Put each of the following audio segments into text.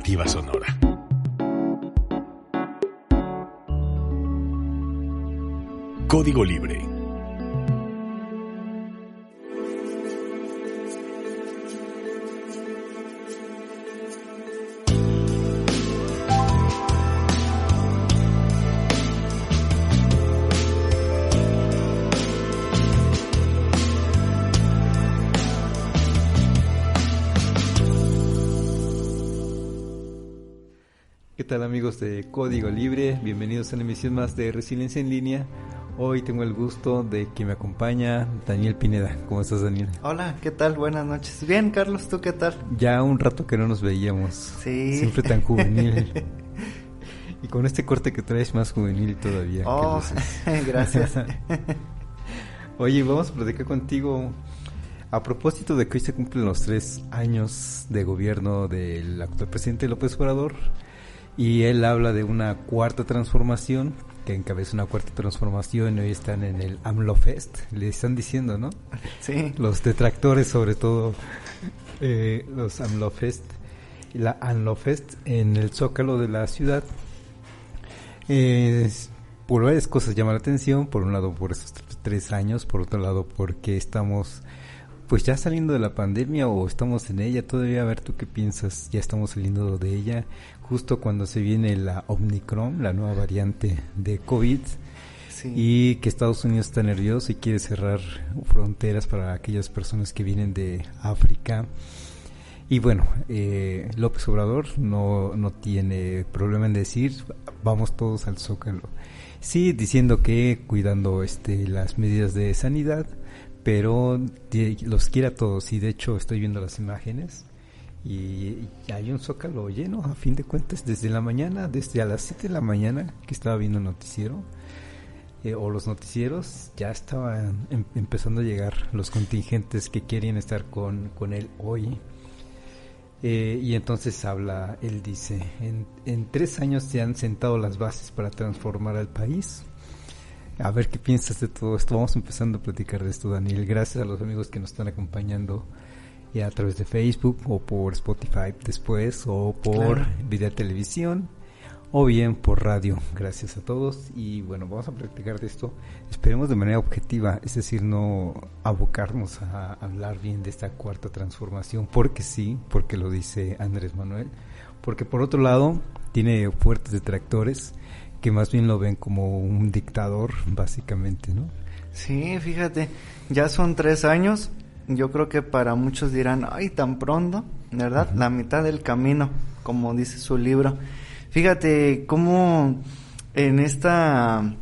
Alternativa Sonora. Código Libre. ¿Qué tal, amigos de Código Libre? Bienvenidos a una emisión más de Resiliencia en Línea. Hoy tengo el gusto de que me acompaña Daniel Pineda. ¿Cómo estás, Daniel? Hola, ¿qué tal? Buenas noches. Bien, Carlos, ¿tú qué tal? Ya un rato que no nos veíamos. Sí. Siempre tan juvenil. Y con este corte que traes más juvenil todavía. Oh, gracias. Oye, vamos a platicar contigo a propósito de que hoy se cumplen los 3 años de gobierno del actual presidente López Obrador. Y él habla de una cuarta transformación, que encabeza una cuarta transformación, y hoy están en el AMLO Fest, le están diciendo, ¿no? Sí. Los detractores, sobre todo, los AMLO Fest, la AMLO Fest en el Zócalo de la ciudad. Por varias cosas llama la atención, por un lado por estos 3 años, por otro lado porque estamos pues ya saliendo de la pandemia o estamos en ella todavía. A ver, ¿tú qué piensas? Ya estamos saliendo de ella, justo cuando se viene la Omicron, la nueva variante de COVID, sí. Y que Estados Unidos está nervioso y quiere cerrar fronteras para aquellas personas que vienen de África. Y bueno, López Obrador no tiene problema en decir, vamos todos al Zócalo. Sí, diciendo que cuidando las medidas de sanidad, pero los quiere a todos. Y de hecho estoy viendo las imágenes y hay un Zócalo lleno, a fin de cuentas, desde la mañana, desde a las 7 de la mañana que estaba viendo el noticiero, o los noticieros, ya estaban empezando a llegar los contingentes que querían estar con él hoy. Y entonces él dice, en 3 años se han sentado las bases para transformar al país. A ver qué piensas de todo esto. Vamos empezando a platicar de esto, Daniel. Gracias a los amigos que nos están acompañando a través de Facebook o por Spotify después, o por Video Televisión, o bien por radio. Gracias a todos. Y bueno, vamos a platicar de esto. Esperemos de manera objetiva, es decir, no abocarnos a hablar bien de esta cuarta transformación, porque sí, porque lo dice Andrés Manuel. Porque por otro lado, tiene fuertes detractores que más bien lo ven como un dictador, básicamente, ¿no? Sí, fíjate, ya son 3 años. Yo creo que para muchos dirán, ay, tan pronto, ¿verdad? Uh-huh. La mitad del camino, como dice su libro. Fíjate cómo en esta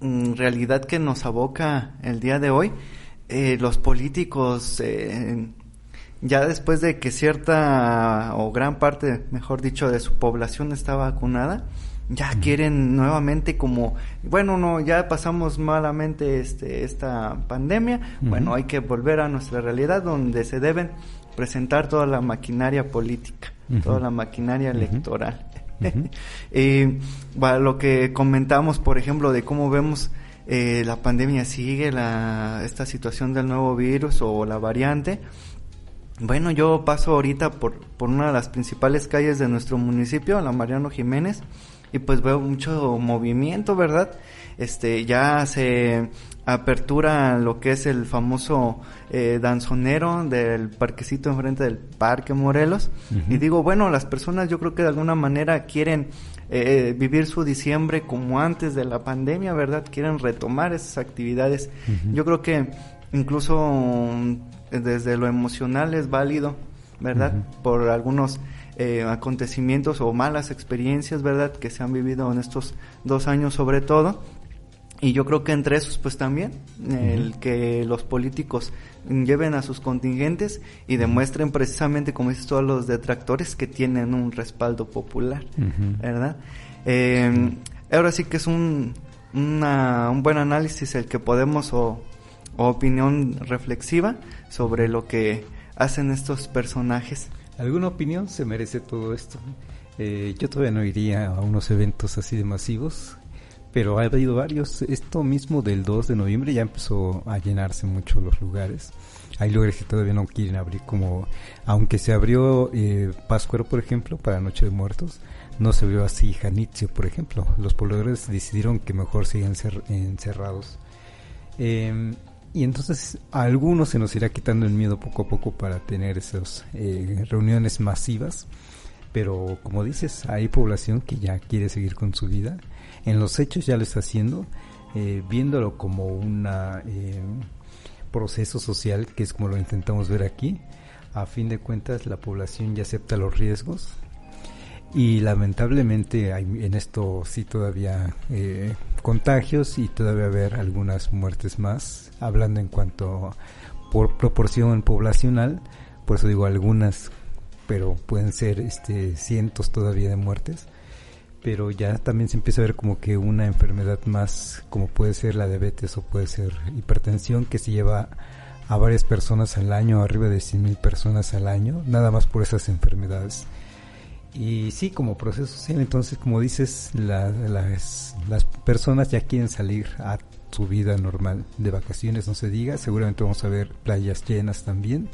realidad que nos aboca el día de hoy, los políticos, ya después de que cierta o gran parte, mejor dicho, de su población está vacunada, ya quieren nuevamente como, bueno, no, ya pasamos malamente esta pandemia, bueno, hay que volver a nuestra realidad donde se deben presentar toda la maquinaria política, toda la maquinaria electoral. Lo que comentamos, por ejemplo, de cómo vemos la pandemia sigue, esta situación del nuevo virus o la variante. Bueno, yo paso ahorita por una de las principales calles de nuestro municipio, la Mariano Jiménez, y pues veo mucho movimiento, ¿verdad? Ya se apertura lo que es el famoso danzonero del parquecito enfrente del Parque Morelos. Y digo, bueno, las personas yo creo que de alguna manera quieren vivir su diciembre como antes de la pandemia, ¿verdad? Quieren retomar esas actividades. Yo creo que incluso desde lo emocional es válido, ¿verdad? Por algunos acontecimientos o malas experiencias, ¿verdad?, que se han vivido en estos 2 años sobre todo. Y yo creo que entre esos pues también el que los políticos lleven a sus contingentes y demuestren precisamente, como dices, todos los detractores que tienen un respaldo popular, ¿verdad? Ahora sí que es un buen análisis el que podemos o opinión reflexiva sobre lo que hacen estos personajes. ¿Alguna opinión se merece todo esto? Yo todavía no iría a unos eventos así de masivos, pero ha habido varios. Esto mismo del 2 de noviembre ya empezó a llenarse mucho los lugares. Hay lugares que todavía no quieren abrir, como aunque se abrió Pátzcuaro, por ejemplo, para Noche de Muertos, no se abrió así Janitzio, por ejemplo. Los pobladores decidieron que mejor sigan encerrados. Y entonces a algunos se nos irá quitando el miedo poco a poco para tener esas reuniones masivas, pero como dices, hay población que ya quiere seguir con su vida. En los hechos ya lo está haciendo, viéndolo como una proceso social, que es como lo intentamos ver aquí. A fin de cuentas la población ya acepta los riesgos y lamentablemente hay en esto sí todavía contagios y todavía haber algunas muertes más, hablando en cuanto por proporción poblacional, por eso digo algunas, pero pueden ser cientos todavía de muertes. Pero ya también se empieza a ver como que una enfermedad más, como puede ser la diabetes o puede ser hipertensión, que se lleva a varias personas al año, arriba de 100,000 personas al año, nada más por esas enfermedades. Y sí, como proceso social, entonces, como dices, las personas ya quieren salir a su vida normal, de vacaciones, no se diga, seguramente vamos a ver playas llenas también,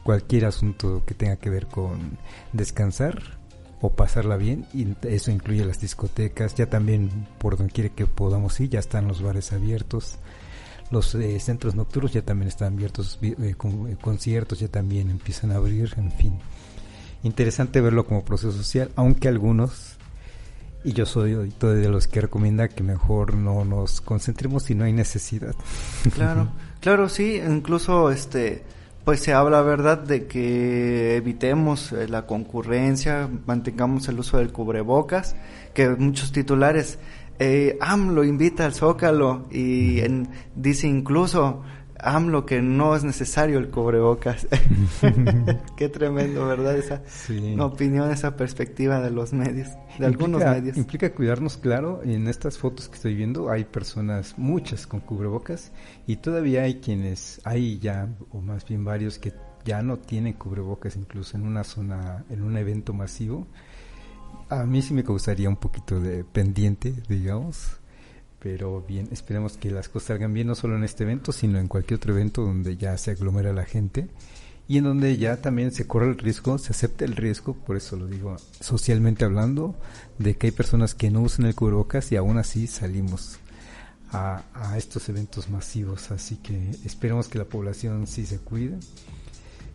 cualquier asunto que tenga que ver con descansar o pasarla bien, y eso incluye las discotecas, ya también por donde quiere que podamos ir, ya están los bares abiertos, los centros nocturnos ya también están abiertos, conciertos ya también empiezan a abrir, en fin. Interesante verlo como proceso social, aunque algunos, y yo soy de los que recomienda que mejor no nos concentremos si no hay necesidad. Claro, sí, incluso pues se habla, ¿verdad?, de que evitemos la concurrencia, mantengamos el uso del cubrebocas, que muchos titulares, AMLO invita al Zócalo, y dice incluso AMLO que no es necesario el cubrebocas. Qué tremendo, ¿verdad? Esa opinión, esa perspectiva de los medios, de algunos medios. Implica cuidarnos, claro. En estas fotos que estoy viendo hay personas, muchas con cubrebocas, y todavía hay quienes, hay ya, o más bien varios, que ya no tienen cubrebocas, incluso en una zona, en un evento masivo. A mí sí me causaría un poquito de pendiente, digamos. Pero bien, esperemos que las cosas salgan bien, no solo en este evento, sino en cualquier otro evento donde ya se aglomera la gente y en donde ya también se corre el riesgo, se acepta el riesgo, por eso lo digo socialmente hablando, de que hay personas que no usan el cubrebocas y aún así salimos a estos eventos masivos. Así que esperemos que la población sí se cuide.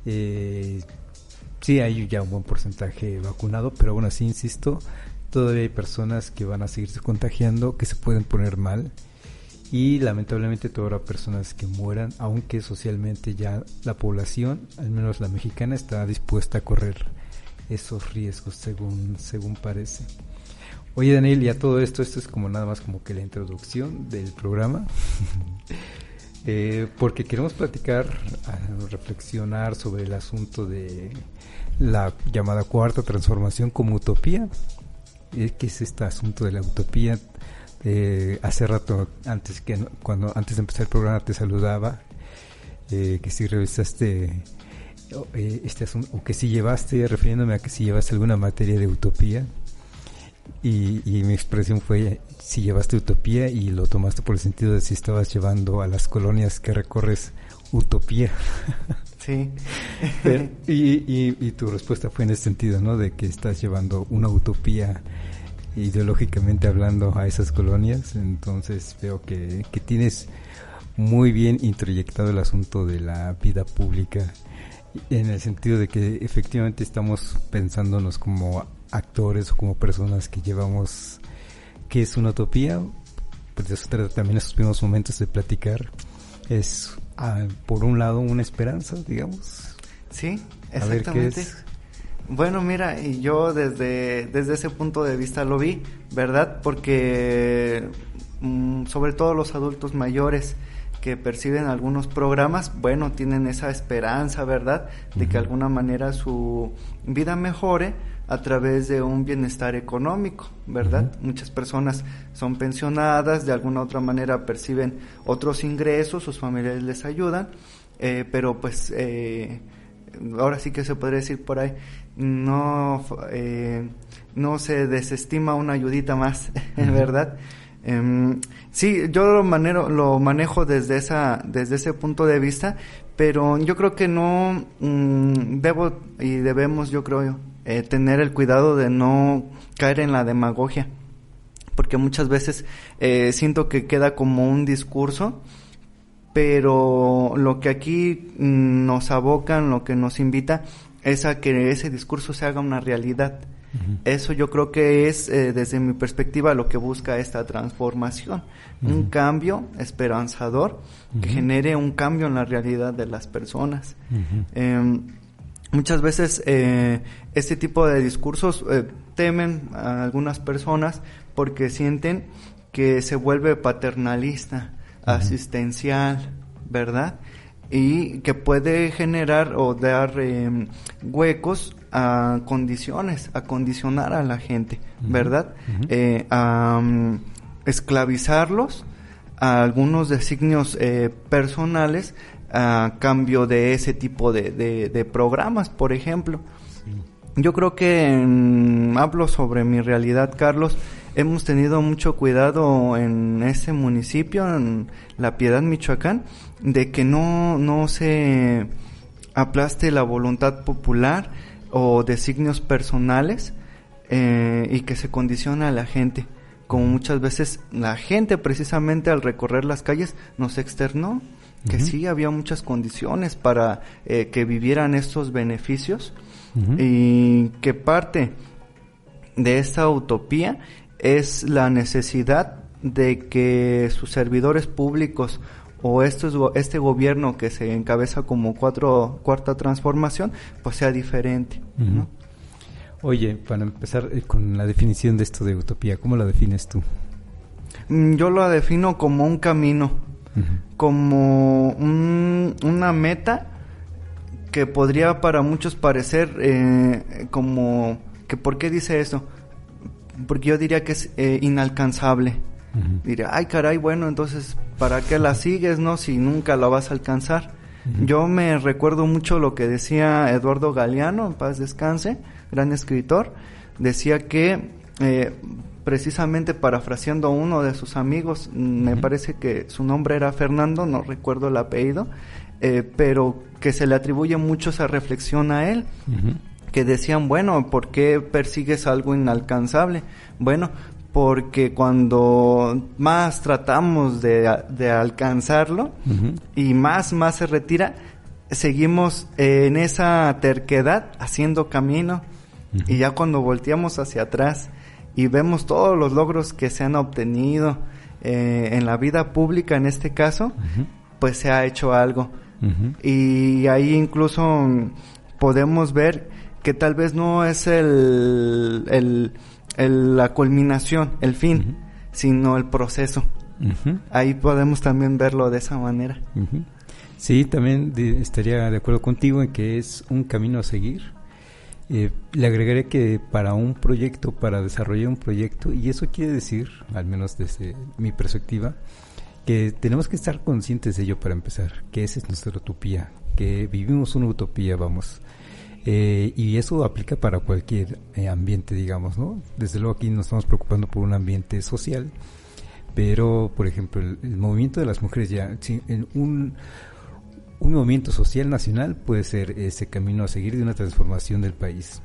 Sí hay ya un buen porcentaje vacunado, pero aún así, insisto, todavía hay personas que van a seguirse contagiando, que se pueden poner mal, y lamentablemente todavía habrá personas que mueran, aunque socialmente ya la población, al menos la mexicana, está dispuesta a correr esos riesgos según parece. Oye, Daniel, ya todo esto es como nada más como que la introducción del programa, porque queremos platicar, reflexionar sobre el asunto de la llamada cuarta transformación como utopía. ¿Qué es este asunto de la utopía? Hace rato, antes de empezar el programa, te saludaba, que si revisaste este asunto, o que si llevaste, refiriéndome a que si llevaste alguna materia de utopía, y mi expresión fue si llevaste utopía, y lo tomaste por el sentido de si estabas llevando a las colonias que recorres utopía. Sí. y tu respuesta fue en ese sentido, ¿no? De que estás llevando una utopía ideológicamente hablando a esas colonias. Entonces veo que tienes muy bien introyectado el asunto de la vida pública, en el sentido de que efectivamente estamos pensándonos como actores o como personas que llevamos, ¿qué es una utopía? Pues de eso trata también esos primeros momentos de platicar. Es por un lado una esperanza, digamos. Sí, exactamente. A ver, ¿qué es? Bueno, mira, y yo desde ese punto de vista lo vi, ¿verdad? Porque sobre todo los adultos mayores que perciben algunos programas, bueno, tienen esa esperanza, ¿verdad? De que de alguna manera su vida mejore a través de un bienestar económico, ¿verdad? Muchas personas son pensionadas, de alguna otra manera perciben otros ingresos, sus familiares les ayudan, pero pues ahora sí que se podría decir por ahí, no se desestima una ayudita más, ¿verdad? Sí, yo lo manejo desde ese punto de vista, pero yo creo que no debemos, yo creo, tener el cuidado de no caer en la demagogia, porque muchas veces siento que queda como un discurso, pero lo que aquí nos abocan, lo que nos invita es a que ese discurso se haga una realidad. Uh-huh. Eso yo creo que es, desde mi perspectiva, lo que busca esta transformación. Uh-huh. Un cambio esperanzador, uh-huh, que genere un cambio en la realidad de las personas. Uh-huh. Muchas veces este tipo de discursos temen a algunas personas porque sienten que se vuelve paternalista, uh-huh, asistencial, ¿verdad? Y que puede generar o dar huecos a condiciones, a condicionar a la gente, ¿verdad? Uh-huh. A esclavizarlos a algunos designios personales a cambio de ese tipo de programas, por ejemplo. Sí. Yo creo que hablo sobre mi realidad, Carlos. Hemos tenido mucho cuidado en ese municipio, en La Piedad, Michoacán, de que no se aplaste la voluntad popular o designios personales y que se condiciona a la gente. Como muchas veces la gente, precisamente al recorrer las calles, nos externó que uh-huh, sí había muchas condiciones para que vivieran estos beneficios, uh-huh, y que parte de esta utopía es la necesidad de que sus servidores públicos o este gobierno que se encabeza como cuarta transformación, pues sea diferente, uh-huh, ¿no? Oye, para empezar con la definición de esto de utopía, ¿cómo la defines tú? Yo lo defino como un camino, uh-huh, como una meta que podría para muchos parecer como que ¿por qué dice eso? Porque yo diría que es inalcanzable. Uh-huh. Diría, ay caray, bueno, entonces ¿para qué la sigues, no? Si nunca la vas a alcanzar. Uh-huh. Yo me recuerdo mucho lo que decía Eduardo Galeano, en paz descanse, gran escritor. Decía que precisamente parafraseando a uno de sus amigos, uh-huh, me parece que su nombre era Fernando, no recuerdo el apellido, pero que se le atribuye mucho esa reflexión a él. Uh-huh. Que decían, bueno, ¿por qué persigues algo inalcanzable? Bueno, porque cuando más tratamos de alcanzarlo, uh-huh, y más se retira, seguimos en esa terquedad haciendo camino, uh-huh, y ya cuando volteamos hacia atrás y vemos todos los logros que se han obtenido en la vida pública, en este caso, uh-huh, pues se ha hecho algo. Uh-huh. Y ahí incluso podemos ver que tal vez no es la culminación, el fin, uh-huh, sino el proceso. Uh-huh. Ahí podemos también verlo de esa manera. Uh-huh. Sí, también estaría de acuerdo contigo en que es un camino a seguir. Le agregaré que para un proyecto, para desarrollar un proyecto, y eso quiere decir, al menos desde mi perspectiva, que tenemos que estar conscientes de ello para empezar, que esa es nuestra utopía, que vivimos una utopía, vamos. Y eso aplica para cualquier ambiente, digamos, ¿no? Desde luego aquí nos estamos preocupando por un ambiente social, pero, por ejemplo, el movimiento de las mujeres ya, un movimiento social nacional puede ser ese camino a seguir de una transformación del país.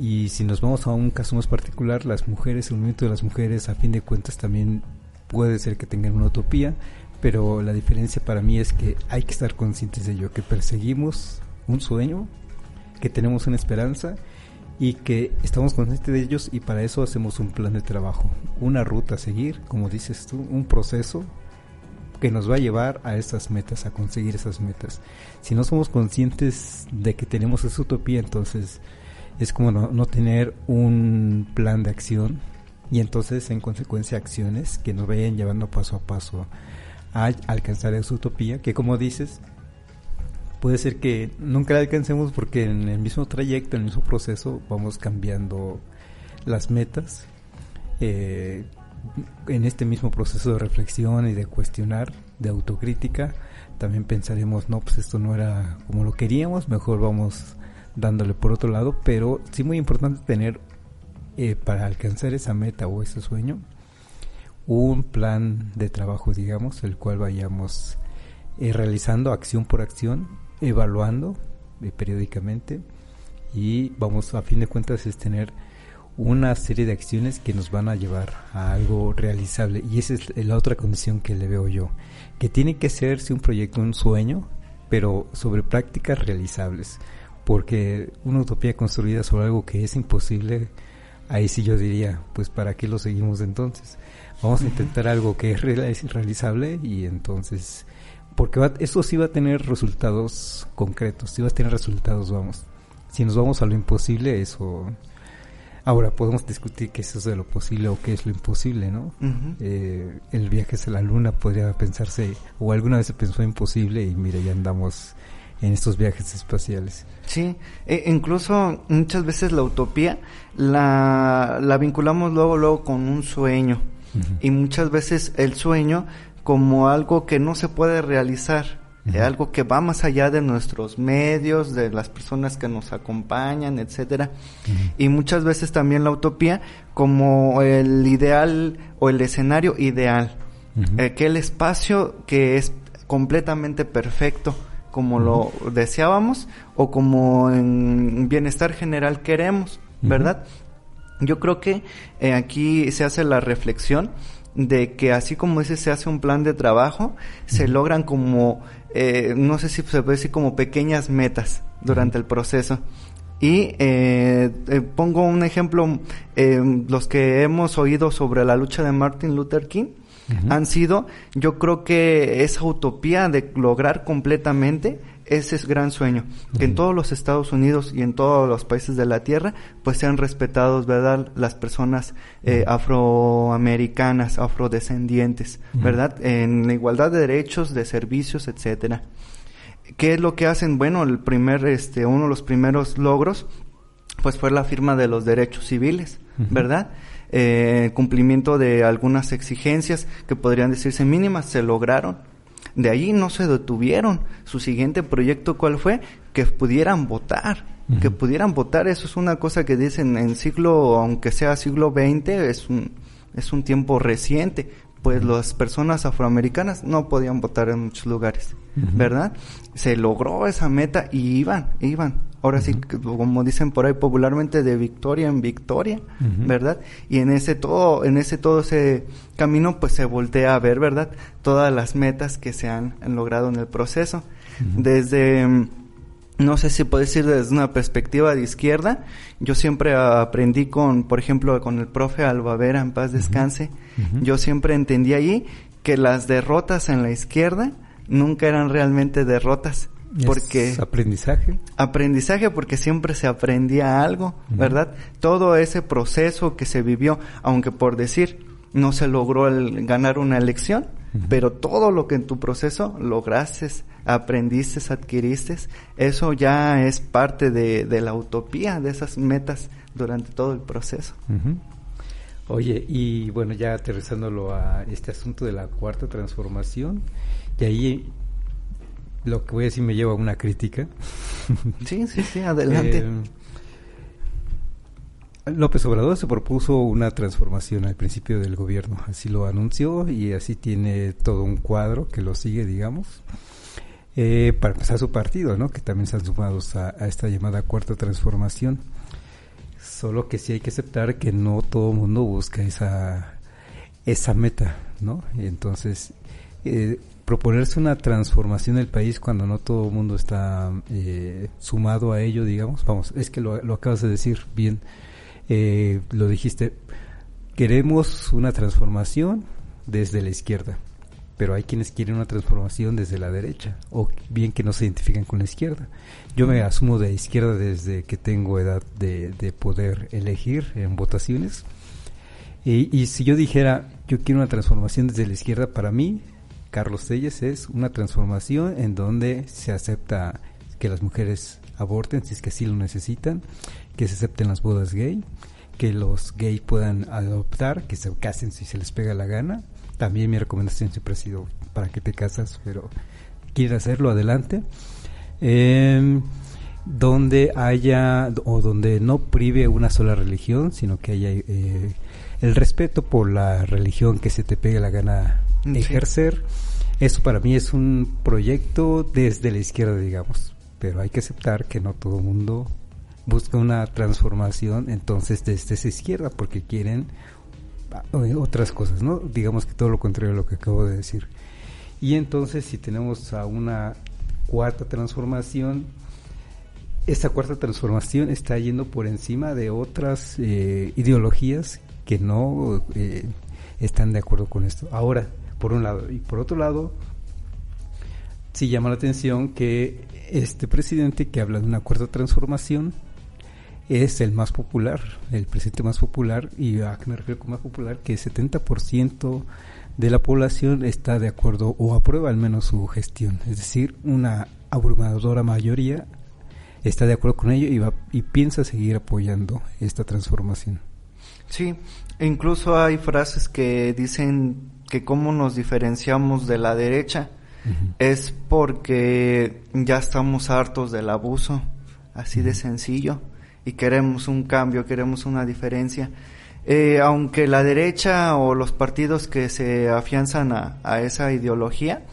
Y si nos vamos a un caso más particular, las mujeres, el movimiento de las mujeres, a fin de cuentas, también puede ser que tengan una utopía, pero la diferencia para mí es que hay que estar conscientes de ello, que perseguimos un sueño, que tenemos una esperanza y que estamos conscientes de ellos, y para eso hacemos un plan de trabajo, una ruta a seguir, como dices tú, un proceso que nos va a llevar a esas metas, a conseguir esas metas. Si no somos conscientes de que tenemos esa utopía, entonces es como no tener un plan de acción, y entonces en consecuencia acciones que nos vayan llevando paso a paso a alcanzar esa utopía, que como dices, puede ser que nunca la alcancemos porque en el mismo trayecto, en el mismo proceso, vamos cambiando las metas. En este mismo proceso de reflexión y de cuestionar, de autocrítica, también pensaremos, no, pues esto no era como lo queríamos, mejor vamos dándole por otro lado. Pero sí, muy importante tener para alcanzar esa meta o ese sueño un plan de trabajo, digamos, el cual vayamos realizando acción por acción, evaluando periódicamente, y vamos, a fin de cuentas, es tener una serie de acciones que nos van a llevar a algo realizable. Y esa es la otra condición que le veo yo, que tiene que serse un proyecto, un sueño, pero sobre prácticas realizables, porque una utopía construida sobre algo que es imposible, ahí sí yo diría, pues ¿para qué lo seguimos entonces? Vamos a intentar algo que es realizable, y entonces, porque eso sí va a tener resultados concretos, sí va a tener resultados, vamos. Si nos vamos a lo imposible, eso... Ahora, podemos discutir qué es eso de lo posible o qué es lo imposible, ¿no? El viaje hacia la luna podría pensarse, o alguna vez se pensó imposible, y mira, ya andamos en estos viajes espaciales. Sí, incluso muchas veces la utopía la vinculamos luego con un sueño. Y muchas veces el sueño como algo que no se puede realizar. Algo que va más allá de nuestros medios, de las personas que nos acompañan, etcétera. Y muchas veces también la utopía como el ideal o el escenario ideal. Aquel espacio que es completamente perfecto, como lo deseábamos, o como en bienestar general queremos, ¿verdad? Yo creo que aquí se hace la reflexión de que así como dice, se hace un plan de trabajo, se logran como, no sé si se puede decir como pequeñas metas durante el proceso. Y pongo un ejemplo, los que hemos oído sobre la lucha de Martin Luther King, han sido, yo creo que esa utopía de lograr completamente ese es gran sueño, que en todos los Estados Unidos y en todos los países de la Tierra pues sean respetados, ¿verdad?, las personas afroamericanas, afrodescendientes, ¿verdad?, en la igualdad de derechos, de servicios, etcétera. ¿Qué es lo que hacen? Bueno, uno de los primeros logros pues fue la firma de los derechos civiles, ¿verdad? Cumplimiento de algunas exigencias que podrían decirse mínimas, se lograron. De ahí no se detuvieron. Su siguiente proyecto, ¿cuál fue? Que pudieran votar. Que pudieran votar, eso es una cosa que dicen en siglo, aunque sea siglo XX, es un tiempo reciente. Pues las personas afroamericanas no podían votar en muchos lugares, ¿verdad? Se logró esa meta y iban. Ahora sí, como dicen por ahí popularmente, de victoria en victoria, ¿verdad? Y en ese todo ese camino, pues se voltea a ver, ¿verdad?, todas las metas que se han logrado en el proceso. Desde, no sé si puedo decir desde una perspectiva de izquierda, yo siempre aprendí por ejemplo, con el profe Albavera, en paz descanse, yo siempre entendí ahí que las derrotas en la izquierda nunca eran realmente derrotas. Porque es aprendizaje porque siempre se aprendía algo, ¿verdad? Todo ese proceso que se vivió, aunque por decir no se logró ganar una elección, pero todo lo que en tu proceso lograste, aprendiste, adquiriste, eso ya es parte de la utopía, de esas metas durante todo el proceso. Oye, y bueno, ya aterrizándolo a este asunto de la cuarta transformación, y ahí lo que voy a decir me lleva a una crítica. Sí, adelante. López Obrador se propuso una transformación al principio del gobierno, así lo anunció, y así tiene todo un cuadro que lo sigue, digamos, para empezar su partido, ¿no?, que también están sumados a esta llamada cuarta transformación. Solo que sí hay que aceptar que no todo el mundo busca esa meta, ¿no? Y entonces proponerse una transformación del país cuando no todo el mundo está sumado a ello, digamos, vamos, es que lo acabas de decir bien, lo dijiste, queremos una transformación desde la izquierda, pero hay quienes quieren una transformación desde la derecha, o bien que no se identifican con la izquierda. Yo me asumo de izquierda desde que tengo edad de poder elegir en votaciones, y si yo dijera, yo quiero una transformación desde la izquierda, para mí Carlos Telles es una transformación en donde se acepta que las mujeres aborten si es que así lo necesitan, que se acepten las bodas gay, que los gays puedan adoptar, que se casen si se les pega la gana. También mi recomendación siempre ha sido, para que te casas, pero quieres hacerlo, adelante. Donde haya, o donde no prive una sola religión, sino que haya el respeto por la religión que se te pegue la gana ejercer. Eso para mí es un proyecto desde la izquierda, digamos, pero hay que aceptar que no todo el mundo busca una transformación entonces desde esa izquierda porque quieren otras cosas, ¿no? Digamos que todo lo contrario a lo que acabo de decir. Y entonces si tenemos a una cuarta transformación, esta cuarta transformación está yendo por encima de otras ideologías que no están de acuerdo con esto. Ahora, por un lado, y por otro lado, sí llama la atención que este presidente que habla de una cuarta transformación es el más popular, el presidente más popular, y a qué me refiero con más popular, que el 70% de la población está de acuerdo o aprueba al menos su gestión, es decir, una abrumadora mayoría está de acuerdo con ello y piensa seguir apoyando esta transformación. Sí, incluso hay frases que dicen que cómo nos diferenciamos de la derecha es porque ya estamos hartos del abuso, así de sencillo, y queremos un cambio, queremos una diferencia. Aunque la derecha o los partidos que se afianzan a esa ideología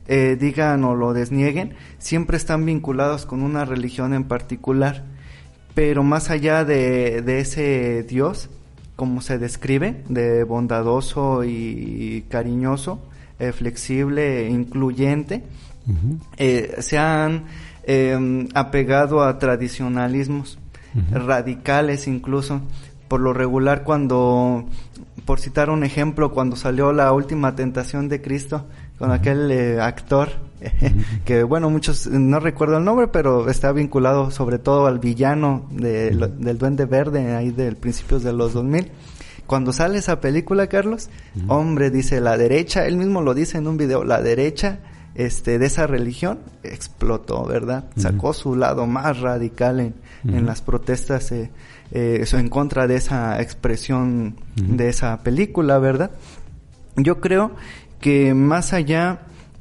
digan o lo desnieguen, siempre están vinculados con una religión en particular, pero más allá de ese Dios, como se describe, de bondadoso y cariñoso, flexible, incluyente, se han apegado a tradicionalismos radicales incluso. Por lo regular, por citar un ejemplo, cuando salió La Última Tentación de Cristo, con aquel actor, que bueno, muchos, no recuerdo el nombre, pero está vinculado sobre todo al villano del Duende Verde, ahí del principios de los 2000. Cuando sale esa película, Carlos, hombre, dice la derecha, él mismo lo dice en un video, la derecha de esa religión explotó, ¿verdad? Sacó su lado más radical en las protestas en contra de esa expresión de esa película, ¿verdad? Yo creo que más allá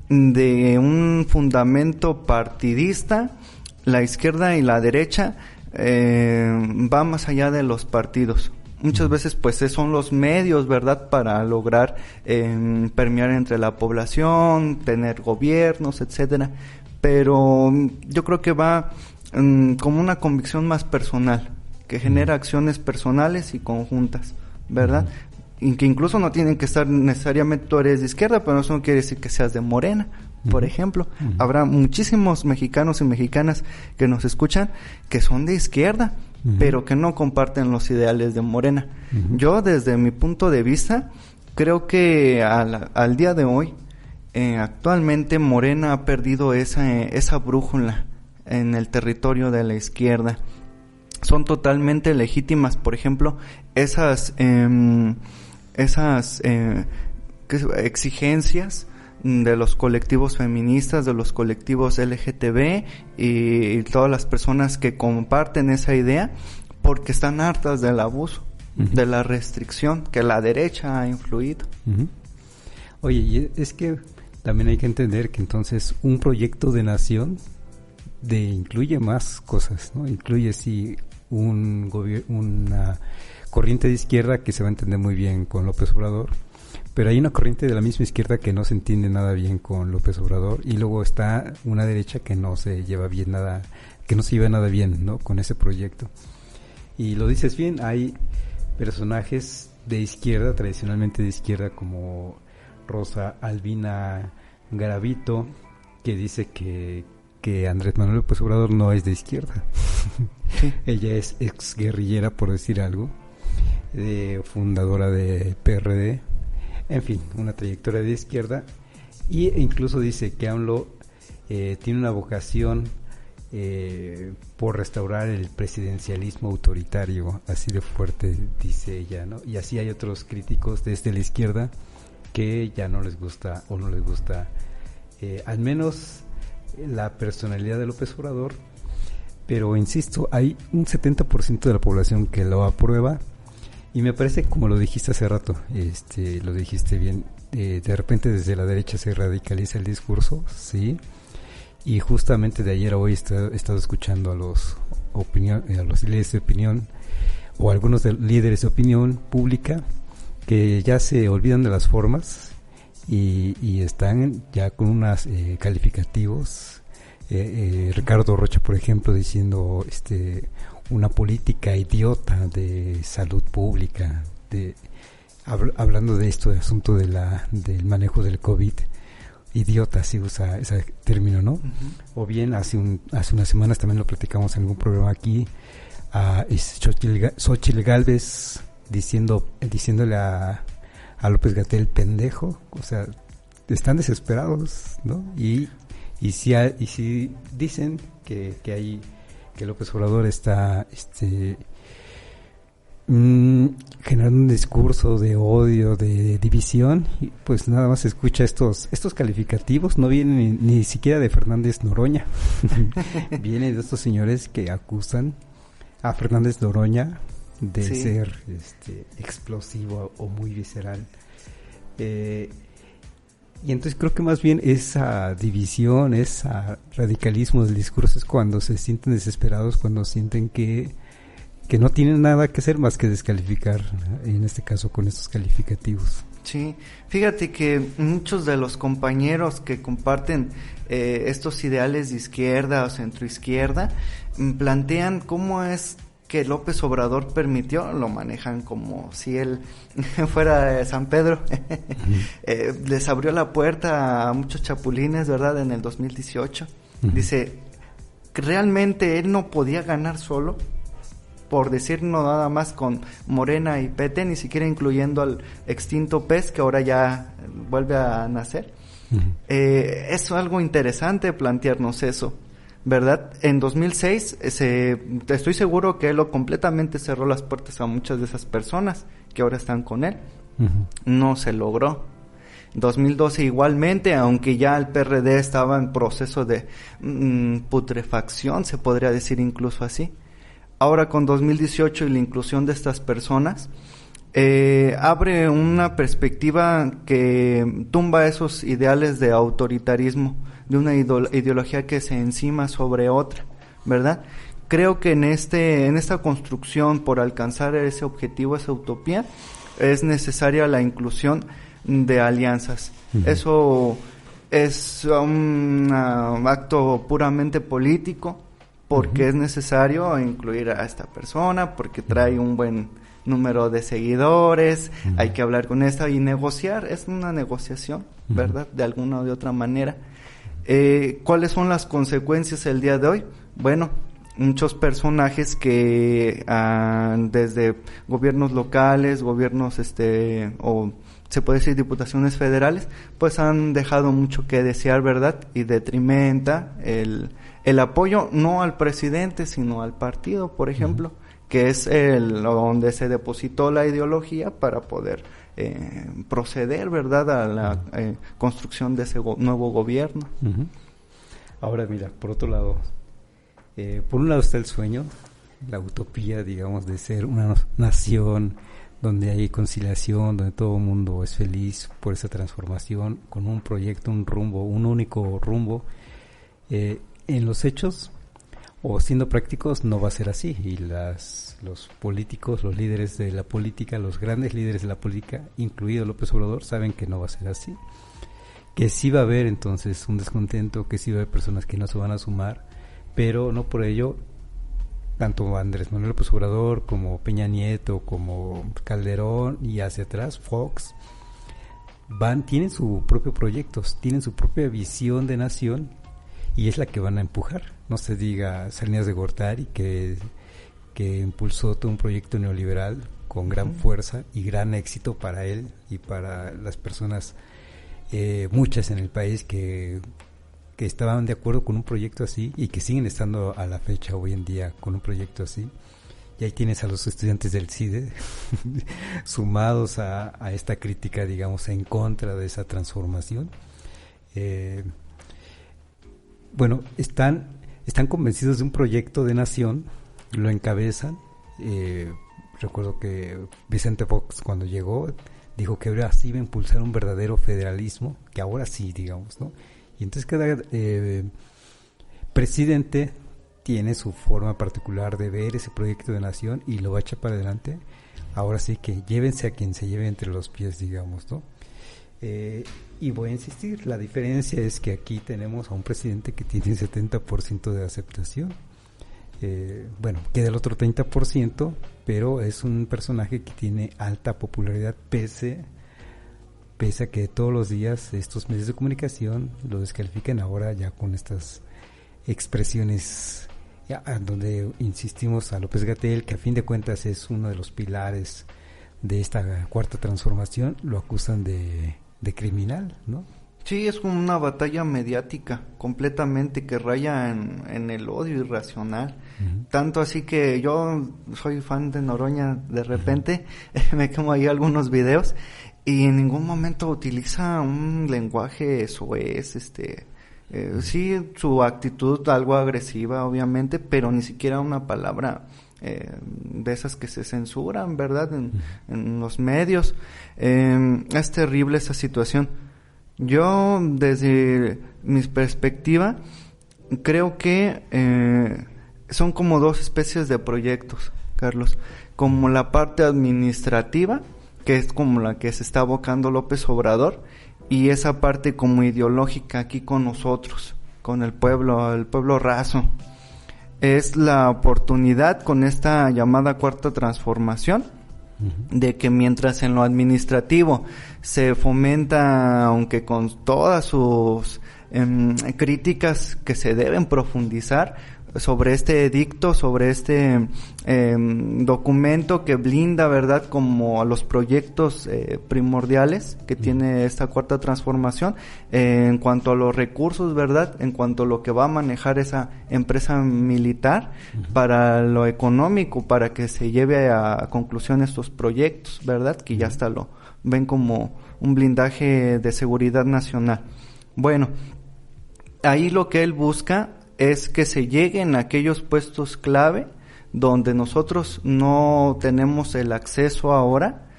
de un fundamento partidista, la izquierda y la derecha va más allá de los partidos. Muchas veces pues son los medios, ¿verdad?, para lograr permear entre la población, tener gobiernos, etcétera. Pero yo creo que va como una convicción más personal, que genera acciones personales y conjuntas, ¿verdad? Y que incluso no tienen que estar necesariamente, tú eres de izquierda, pero eso no quiere decir que seas de Morena, por ejemplo. Habrá muchísimos mexicanos y mexicanas que nos escuchan que son de izquierda, pero que no comparten los ideales de Morena. Yo, desde mi punto de vista, creo que al día de hoy, actualmente Morena ha perdido esa brújula en el territorio de la izquierda. Son totalmente legítimas, por ejemplo, esas exigencias de los colectivos feministas, de los colectivos LGTB y todas las personas que comparten esa idea, porque están hartas del abuso, de la restricción que la derecha ha influido. Oye, y es que también hay que entender que entonces un proyecto de nación incluye más cosas, ¿no? Incluye sí una corriente de izquierda que se va a entender muy bien con López Obrador, pero hay una corriente de la misma izquierda que no se entiende nada bien con López Obrador, y luego está una derecha que no se lleva nada bien, ¿no?, con ese proyecto. Y lo dices bien, hay personajes de izquierda, tradicionalmente de izquierda, como Rosa Albina Garavito, que dice que Andrés Manuel López Obrador no es de izquierda. Sí. Ella es exguerrillera, por decir algo, fundadora de PRD, en fin, una trayectoria de izquierda, y incluso dice que AMLO tiene una vocación por restaurar el presidencialismo autoritario, así de fuerte dice ella, ¿no? Y así hay otros críticos desde la izquierda que ya no les gusta al menos la personalidad de López Obrador, pero insisto, hay un 70% de la población que lo aprueba, y me parece, como lo dijiste hace rato, lo dijiste bien, de repente desde la derecha se radicaliza el discurso, sí, y justamente de ayer a hoy he estado escuchando a los líderes de opinión, o algunos líderes de opinión pública, que ya se olvidan de las formas y están ya con unos calificativos. Ricardo Rocha, por ejemplo, diciendo una política idiota de salud pública, hablando de esto, de asunto del manejo del COVID. Idiota, sí usa ese término, ¿no? Uh-huh. O bien hace unas semanas también lo platicamos en algún programa aquí, Xóchitl Gálvez diciéndole a López-Gatell pendejo. O sea, están desesperados, ¿no? Y si dicen que López Obrador está generando un discurso de odio, de división, y pues nada más escucha estos calificativos. No vienen ni siquiera de Fernández Noroña. Vienen de estos señores que acusan a Fernández Noroña de ser explosivo o muy visceral. Y entonces creo que más bien esa división, ese radicalismo del discurso es cuando se sienten desesperados, cuando sienten que no tienen nada que hacer más que descalificar, en este caso con estos calificativos. Sí, fíjate que muchos de los compañeros que comparten estos ideales de izquierda o centroizquierda plantean cómo es que López Obrador permitió, lo manejan como si él fuera de San Pedro, les abrió la puerta a muchos chapulines, ¿verdad?, en el 2018. Dice, realmente él no podía ganar solo, por decir no nada más con Morena y PT, ni siquiera incluyendo al extinto PES, que ahora ya vuelve a nacer. Es algo interesante plantearnos eso, ¿verdad? En 2006 estoy seguro que él completamente cerró las puertas a muchas de esas personas que ahora están con él. No se logró. 2012 igualmente, aunque ya el PRD estaba en proceso de putrefacción, se podría decir incluso así. Ahora con 2018 y la inclusión de estas personas, abre una perspectiva que tumba esos ideales de autoritarismo, de una ideología que se encima sobre otra, ¿verdad? Creo que en esta construcción por alcanzar ese objetivo, esa utopía, es necesaria la inclusión de alianzas. Eso es un acto puramente político, porque es necesario incluir a esta persona, porque trae un buen número de seguidores, hay que hablar con esta y negociar, es una negociación, ¿verdad?, de alguna o de otra manera. ¿Cuáles son las consecuencias el día de hoy? Bueno, muchos personajes que desde gobiernos locales, gobiernos o se puede decir diputaciones federales, pues han dejado mucho que desear, ¿verdad?, y detrimenta el apoyo no al presidente, sino al partido, por ejemplo, que es donde se depositó la ideología para poder proceder, ¿verdad?, a la construcción de ese nuevo gobierno. Ahora mira, por otro lado, por un lado está el sueño, la utopía, digamos, de ser una nación donde hay conciliación, donde todo el mundo es feliz por esa transformación, con un proyecto, un rumbo, un único rumbo. En los hechos, o siendo prácticos, no va a ser así, y los políticos, los líderes de la política, los grandes líderes de la política, incluido López Obrador, saben que no va a ser así, que sí va a haber entonces un descontento, que sí va a haber personas que no se van a sumar, pero no por ello tanto Andrés Manuel López Obrador como Peña Nieto, como Calderón y hacia atrás Fox, tienen su propio proyecto, tienen su propia visión de nación, y es la que van a empujar. No se diga Salinas de Gortari, que impulsó todo un proyecto neoliberal con gran fuerza y gran éxito para él y para las personas, muchas en el país que estaban de acuerdo con un proyecto así y que siguen estando a la fecha hoy en día con un proyecto así. Y ahí tienes a los estudiantes del CIDE sumados a esta crítica, digamos, en contra de esa transformación. Bueno, están convencidos de un proyecto de nación, lo encabezan. Recuerdo que Vicente Fox, cuando llegó, dijo que ahora sí iba a impulsar un verdadero federalismo, que ahora sí, digamos, ¿no? Y entonces cada presidente tiene su forma particular de ver ese proyecto de nación y lo va a echar para adelante. Ahora sí que llévense a quien se lleve entre los pies, digamos, ¿no? Y voy a insistir, la diferencia es que aquí tenemos a un presidente que tiene 70% de aceptación. Bueno, queda el otro 30%, pero es un personaje que tiene alta popularidad pese a que todos los días estos medios de comunicación lo descalifican ahora ya con estas expresiones donde insistimos a López-Gatell, que a fin de cuentas es uno de los pilares de esta cuarta transformación, lo acusan de criminal, ¿no? Sí, es como una batalla mediática completamente que raya en el odio irracional. Uh-huh. Tanto así que yo soy fan de Noroña, de repente me quemo ahí algunos videos y en ningún momento utiliza un lenguaje soez, sí, su actitud algo agresiva obviamente, pero ni siquiera una palabra de esas que se censuran, ¿verdad? En los medios. Es terrible esa situación. Yo, desde mi perspectiva, creo que son como dos especies de proyectos, Carlos. Como la parte administrativa, que es como la que se está abocando López Obrador, y esa parte como ideológica aquí con nosotros, con el pueblo raso. Es la oportunidad con esta llamada cuarta transformación de que mientras en lo administrativo se fomenta, aunque con todas sus críticas que se deben profundizar sobre este edicto, sobre este documento que blinda, ¿verdad?, como a los proyectos primordiales que tiene esta cuarta transformación, en cuanto a los recursos, ¿verdad?, en cuanto a lo que va a manejar esa empresa militar para lo económico, para que se lleve a conclusión estos proyectos, ¿verdad?, que ya hasta lo ven como un blindaje de seguridad nacional. Bueno, ahí lo que él busca es que se lleguen a aquellos puestos clave donde nosotros no tenemos el acceso ahora,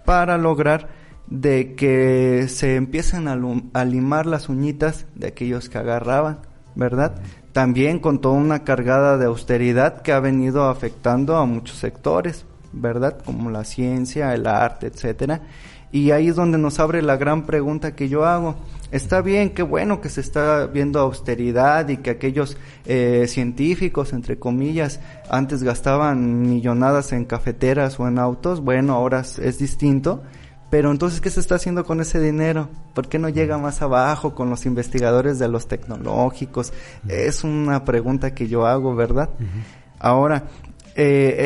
para lograr de que se empiecen a limar las uñitas de aquellos que agarraban, ¿verdad? También con toda una cargada de austeridad que ha venido afectando a muchos sectores, ¿verdad? Como la ciencia, el arte, etcétera. Y ahí es donde nos abre la gran pregunta que yo hago. Está bien, qué bueno que se está viendo austeridad y que aquellos científicos, entre comillas, antes gastaban millonadas en cafeteras o en autos. Bueno, ahora es distinto. Pero entonces, ¿qué se está haciendo con ese dinero? ¿Por qué no llega más abajo con los investigadores de los tecnológicos? Es una pregunta que yo hago, ¿verdad? Ahora,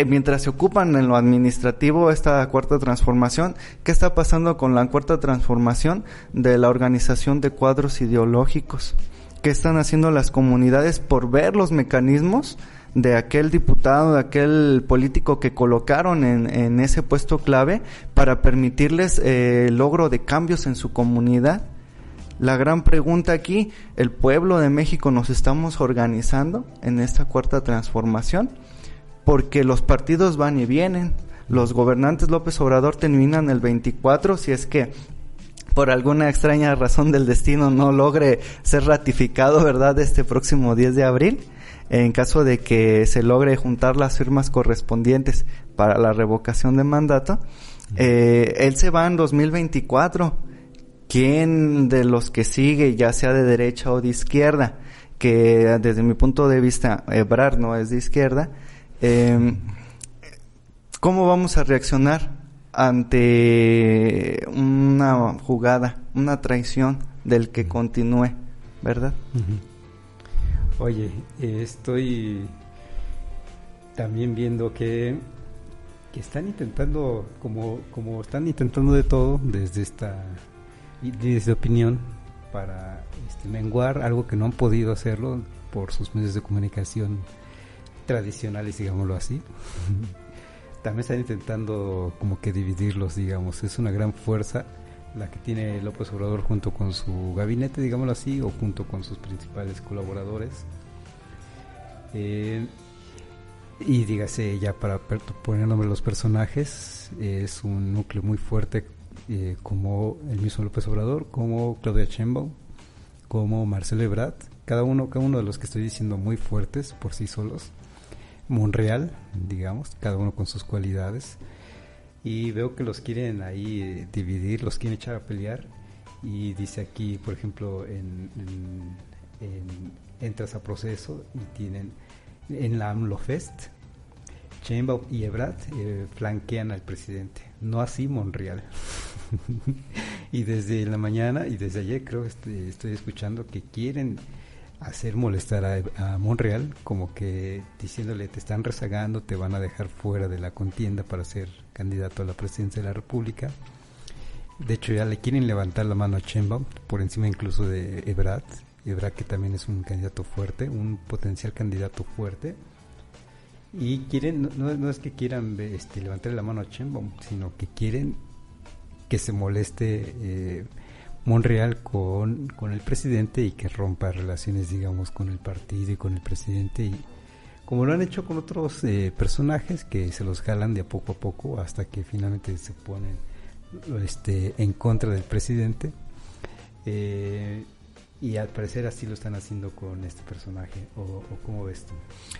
mientras se ocupan en lo administrativo esta cuarta transformación, ¿qué está pasando con la cuarta transformación de la organización de cuadros ideológicos? ¿Qué están haciendo las comunidades por ver los mecanismos de aquel diputado, de aquel político que colocaron en ese puesto clave para permitirles el logro de cambios en su comunidad? La gran pregunta aquí, ¿el pueblo de México nos estamos organizando en esta cuarta transformación? Porque los partidos van y vienen. Los gobernantes López Obrador terminan el 24, si es que por alguna extraña razón del destino no logre ser ratificado, ¿verdad?, este próximo 10 de abril, en caso de que se logre juntar las firmas correspondientes para la revocación de mandato. Él se va en 2024. ¿Quién de los que sigue, ya sea de derecha o de izquierda, que desde mi punto de vista Ebrard no es de izquierda, ¿cómo vamos a reaccionar ante una jugada, una traición del que continúe, ¿verdad? Oye, estoy también viendo que están intentando, como están intentando de todo desde opinión, para menguar algo que no han podido hacerlo por sus medios de comunicación tradicionales, digámoslo así. También están intentando como que dividirlos, digamos. Es una gran fuerza la que tiene López Obrador junto con su gabinete, digámoslo así, o junto con sus principales colaboradores. Y dígase, ya para poner nombre a los personajes, es un núcleo muy fuerte, como el mismo López Obrador, como Claudia Sheinbaum, como Marcelo Ebrard, cada uno de los que estoy diciendo muy fuertes por sí solos. Monreal, digamos, cada uno con sus cualidades. Y veo que los quieren ahí dividir, los quieren echar a pelear. Y dice aquí, por ejemplo, entras a proceso y tienen en la AMLO Fest, Sheinbaum y Ebrard flanquean al presidente, no así Monreal. Y desde la mañana y desde ayer creo que estoy escuchando que quieren hacer molestar a Monreal, como que diciéndole te están rezagando, te van a dejar fuera de la contienda para ser candidato a la presidencia de la República. De hecho ya le quieren levantar la mano a Sheinbaum, por encima incluso de Ebrard, que también es un candidato fuerte, un potencial candidato fuerte. Y quieren, no es que quieran levantarle la mano a Sheinbaum, sino que quieren que se moleste Monreal con el presidente y que rompa relaciones, digamos, con el partido y con el presidente. Y como lo han hecho con otros personajes que se los jalan de a poco hasta que finalmente se ponen en contra del presidente. Y al parecer así lo están haciendo con este personaje, o ¿cómo ves tú?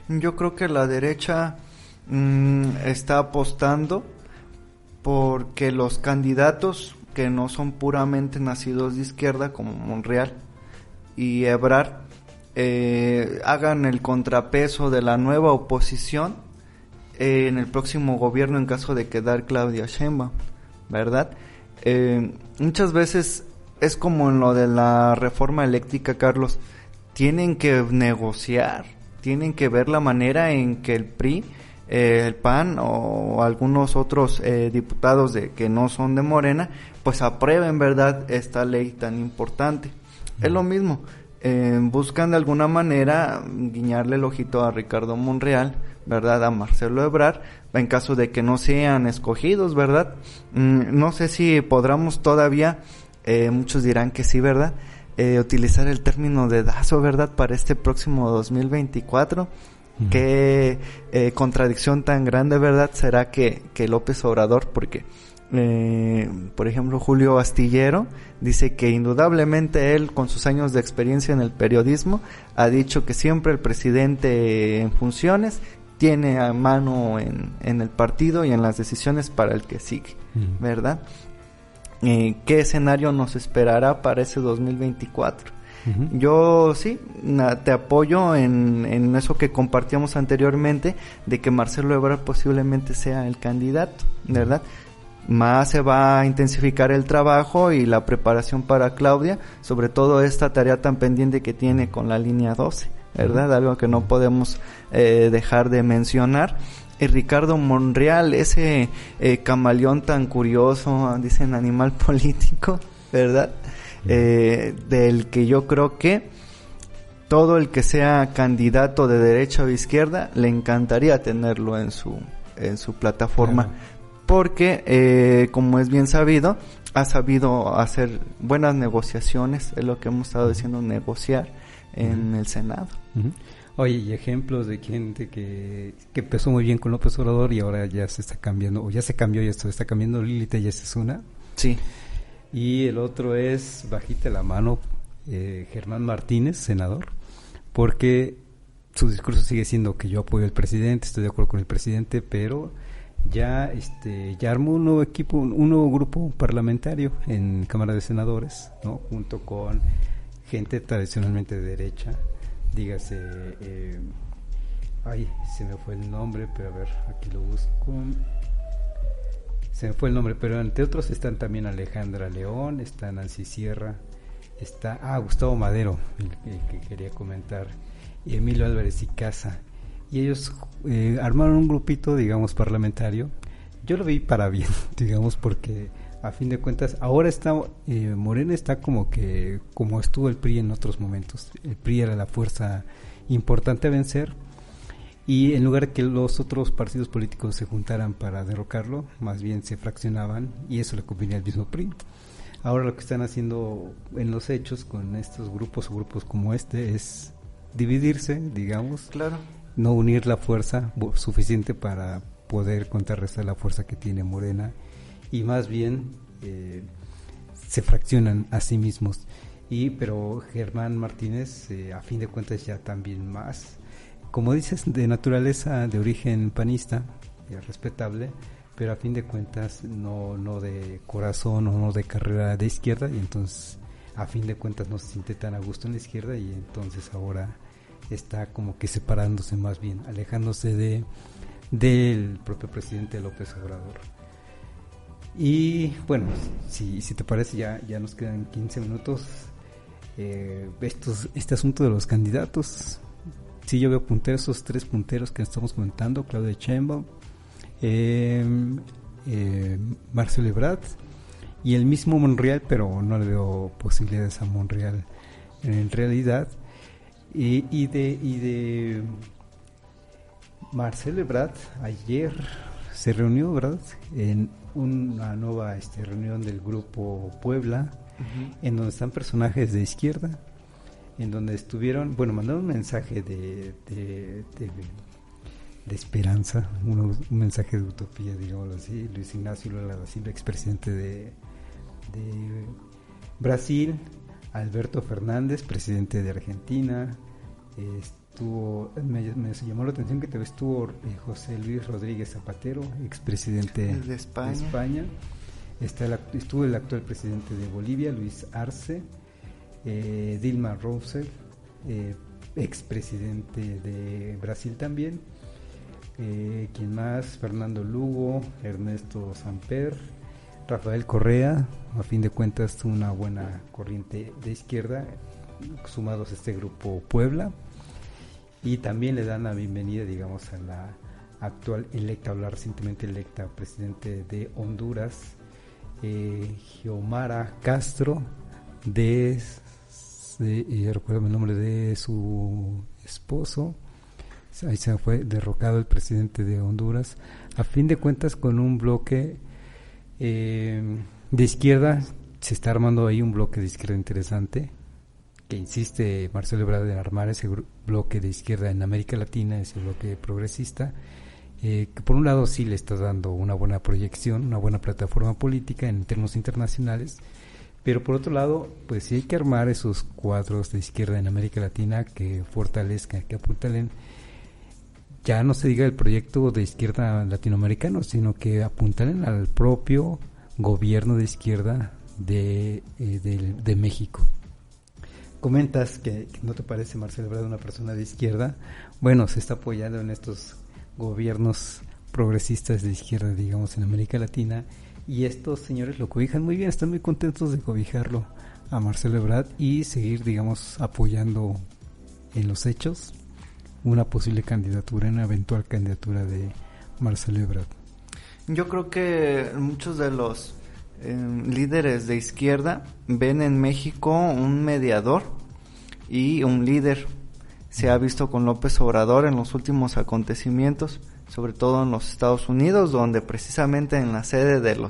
Yo creo que la derecha está apostando porque los candidatos que no son puramente nacidos de izquierda, como Monreal y Ebrard, hagan el contrapeso de la nueva oposición en el próximo gobierno en caso de quedar Claudia Sheinbaum, ¿verdad? Muchas veces es como en lo de la reforma eléctrica, Carlos, tienen que negociar, tienen que ver la manera en que el PRI, el PAN o algunos otros diputados que no son de Morena, pues aprueben, ¿verdad?, esta ley tan importante. Es lo mismo, buscan de alguna manera guiñarle el ojito a Ricardo Monreal, ¿verdad?, a Marcelo Ebrard, en caso de que no sean escogidos, ¿verdad? No sé si podamos todavía, muchos dirán que sí, ¿verdad?, utilizar el término dedazo, ¿verdad?, para este próximo 2024. Qué contradicción tan grande, ¿verdad?, será que López Obrador, porque por ejemplo Julio Astillero dice que indudablemente él, con sus años de experiencia en el periodismo, ha dicho que siempre el presidente en funciones tiene a mano en el partido y en las decisiones para el que sigue, ¿verdad? ¿Qué escenario nos esperará para ese 2024? Yo sí, te apoyo en eso que compartíamos anteriormente, de que Marcelo Ebrard posiblemente sea el candidato, ¿verdad? Más se va a intensificar el trabajo y la preparación para Claudia, sobre todo esta tarea tan pendiente que tiene con la línea 12, ¿verdad? Algo que no podemos dejar de mencionar. Y Ricardo Monreal, ese camaleón tan curioso, dicen animal político, ¿verdad? Del que yo creo que todo el que sea candidato de derecha o izquierda le encantaría tenerlo en su plataforma, porque como es bien sabido, ha sabido hacer buenas negociaciones, es lo que hemos estado diciendo, negociar en el Senado. Oye, y ejemplos de gente que empezó muy bien con López Obrador y ahora ya se está cambiando, o ya se cambió y esto está cambiando. Lili Telles es una. Sí. Y el otro es, bajita la mano, Germán Martínez, senador, porque su discurso sigue siendo que yo apoyo al presidente, estoy de acuerdo con el presidente, pero ya armó un nuevo equipo, un nuevo grupo parlamentario en Cámara de Senadores, ¿no?, junto con gente tradicionalmente de derecha, dígase, se me fue el nombre, pero a ver, aquí lo busco. Se me fue el nombre, pero entre otros están también Alejandra León, está Nancy Sierra, está Gustavo Madero, el que quería comentar, y Emilio Álvarez y Casa. Y ellos armaron un grupito, digamos, parlamentario. Yo lo vi para bien, digamos, porque a fin de cuentas ahora está Morena está como estuvo el PRI en otros momentos. El PRI era la fuerza importante a vencer, y en lugar de que los otros partidos políticos se juntaran para derrocarlo, más bien se fraccionaban, y eso le convenía al mismo PRI. Ahora lo que están haciendo en los hechos con estos grupos o grupos como este es dividirse, digamos, claro, no unir la fuerza suficiente para poder contrarrestar la fuerza que tiene Morena, y más bien se fraccionan a sí mismos. Pero Germán Martínez, a fin de cuentas, ya también más, como dices, de naturaleza, de origen panista, respetable, pero a fin de cuentas no de corazón o no de carrera de izquierda, y entonces a fin de cuentas no se siente tan a gusto en la izquierda, y entonces ahora está como que separándose, más bien alejándose del propio presidente López Obrador. Y bueno, si te parece, ya nos quedan 15 minutos. Este asunto de los candidatos, sí, yo veo punteros, esos 3 punteros que estamos comentando: Claudia Sheinbaum, Marcelo Ebrard y el mismo Monreal, pero no le veo posibilidades a Monreal en realidad. Y de Marcelo Ebrard, ayer se reunió, ¿verdad?, en una nueva reunión del grupo Puebla, en donde están personajes de izquierda, en donde estuvieron, mandaron un mensaje de esperanza, un mensaje de utopía, digámoslo así. Luis Ignacio Lula da Silva, expresidente de Brasil; Alberto Fernández, presidente de Argentina; me llamó la atención que también estuvo José Luis Rodríguez Zapatero, expresidente de España. Estuvo el actual presidente de Bolivia, Luis Arce; Dilma Rousseff, expresidente de Brasil también; ¿quién más? Fernando Lugo, Ernesto Samper, Rafael Correa. A fin de cuentas, una buena corriente de izquierda, sumados a este grupo Puebla. Y también le dan la bienvenida, digamos, a la actual electa, o la recientemente electa presidente de Honduras, Xiomara Castro, recuerdo el nombre de su esposo. Ahí se fue derrocado el presidente de Honduras. A fin de cuentas, con un bloque de izquierda, se está armando ahí un bloque de izquierda interesante, que insiste Marcelo Ebrard en armar ese bloque de izquierda en América Latina, ese bloque progresista, que por un lado sí le está dando una buena proyección, una buena plataforma política en términos internacionales, pero por otro lado, pues sí hay que armar esos cuadros de izquierda en América Latina que fortalezcan, que apuntalen, ya no se diga el proyecto de izquierda latinoamericano, sino que apuntalen al propio gobierno de izquierda de México. Comentas que no te parece Marcelo Ebrard una persona de izquierda. Bueno, se está apoyando en estos gobiernos progresistas de izquierda, digamos, en América Latina, y estos señores lo cobijan muy bien, están muy contentos de cobijarlo a Marcelo Ebrard y seguir, digamos, apoyando en los hechos una posible candidatura, una eventual candidatura de Marcelo Ebrard. Yo creo que muchos de los líderes de izquierda ven en México un mediador y un líder. Se ha visto con López Obrador en los últimos acontecimientos, sobre todo en los Estados Unidos, donde precisamente en la sede de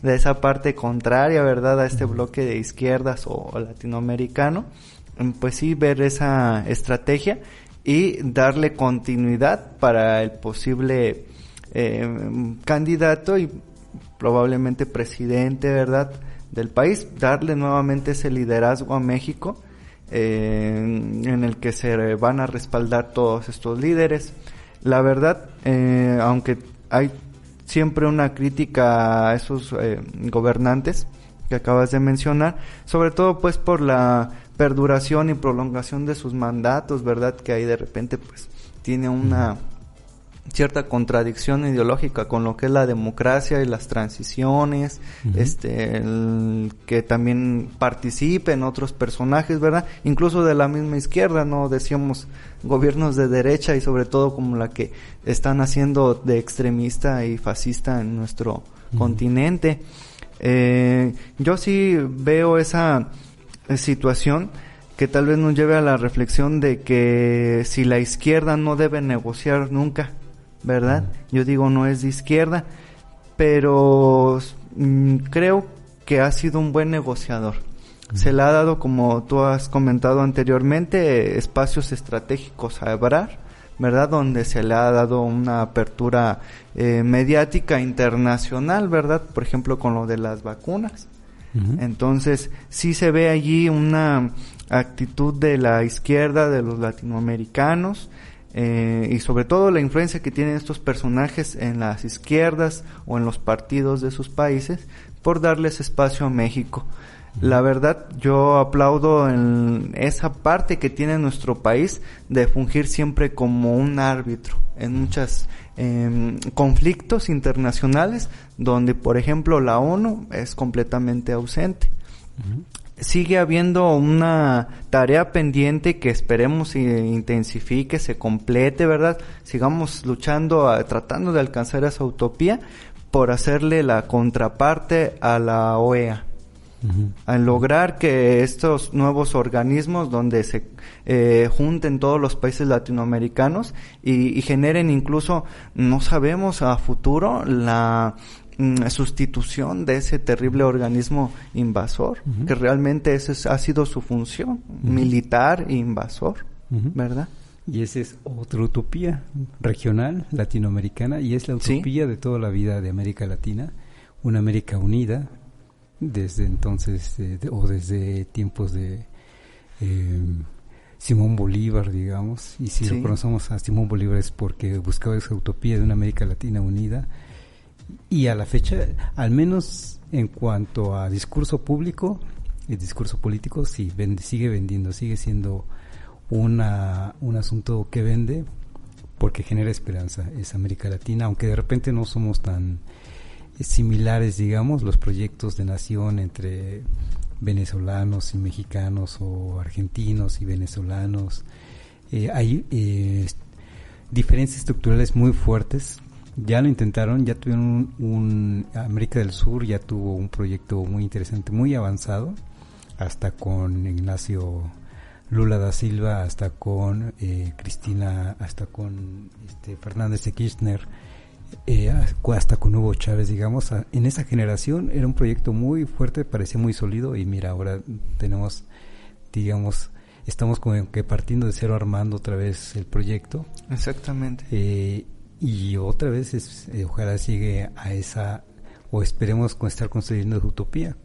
de esa parte contraria, ¿verdad?, a este bloque de izquierdas o latinoamericano, pues sí, ver esa estrategia y darle continuidad para el posible candidato y probablemente presidente, ¿verdad?, del país, darle nuevamente ese liderazgo a México, en el que se van a respaldar todos estos líderes. La verdad, aunque hay siempre una crítica a esos gobernantes que acabas de mencionar, sobre todo pues por la perduración y prolongación de sus mandatos, ¿verdad?, que ahí de repente pues tiene una cierta contradicción ideológica con lo que es la democracia y las transiciones, que también participen otros personajes, ¿verdad?, incluso de la misma izquierda, no decíamos gobiernos de derecha, y sobre todo como la que están haciendo de extremista y fascista en nuestro continente. Yo sí veo esa situación que tal vez nos lleve a la reflexión de que si la izquierda no debe negociar nunca, ¿verdad? Yo digo, no es de izquierda, pero creo que ha sido un buen negociador. Se le ha dado, como tú has comentado anteriormente, espacios estratégicos a Ebrard, ¿verdad?, donde se le ha dado una apertura mediática internacional, ¿verdad?, por ejemplo con lo de las vacunas. Entonces, sí se ve allí una actitud de la izquierda, de los latinoamericanos, y sobre todo la influencia que tienen estos personajes en las izquierdas o en los partidos de sus países por darles espacio a México. La verdad, yo aplaudo en esa parte que tiene nuestro país de fungir siempre como un árbitro en muchos conflictos internacionales donde, por ejemplo, la ONU es completamente ausente. Sigue habiendo una tarea pendiente que esperemos se intensifique, se complete, ¿verdad? Sigamos luchando, tratando de alcanzar esa utopía por hacerle la contraparte a la OEA. Al lograr que estos nuevos organismos donde se junten todos los países latinoamericanos y generen incluso, no sabemos a futuro, la sustitución de ese terrible organismo invasor, que realmente esa ha sido su función, militar e invasor, ¿verdad? Y esa es otra utopía regional, latinoamericana, y es la utopía de toda la vida de América Latina, una América unida, desde entonces, o desde tiempos de Simón Bolívar, digamos, y si reconocemos a Simón Bolívar es porque buscaba esa utopía de una América Latina unida, y a la fecha, al menos en cuanto a discurso público y discurso político, sí, sigue vendiendo, sigue siendo un asunto que vende porque genera esperanza, es América Latina, aunque de repente no somos tan similares, digamos, los proyectos de nación entre venezolanos y mexicanos o argentinos y venezolanos. Hay diferencias estructurales muy fuertes. Ya lo intentaron, ya tuvieron América del Sur ya tuvo un proyecto muy interesante, muy avanzado, hasta con Ignacio Lula da Silva, hasta con Cristina, hasta con Fernández de Kirchner, hasta con Hugo Chávez, digamos. En esa generación era un proyecto muy fuerte, parecía muy sólido, y mira, ahora tenemos, digamos, estamos como que partiendo de cero, armando otra vez el proyecto. Exactamente. Y otra vez ojalá llegue a esa, o esperemos estar construyendo esa utopía.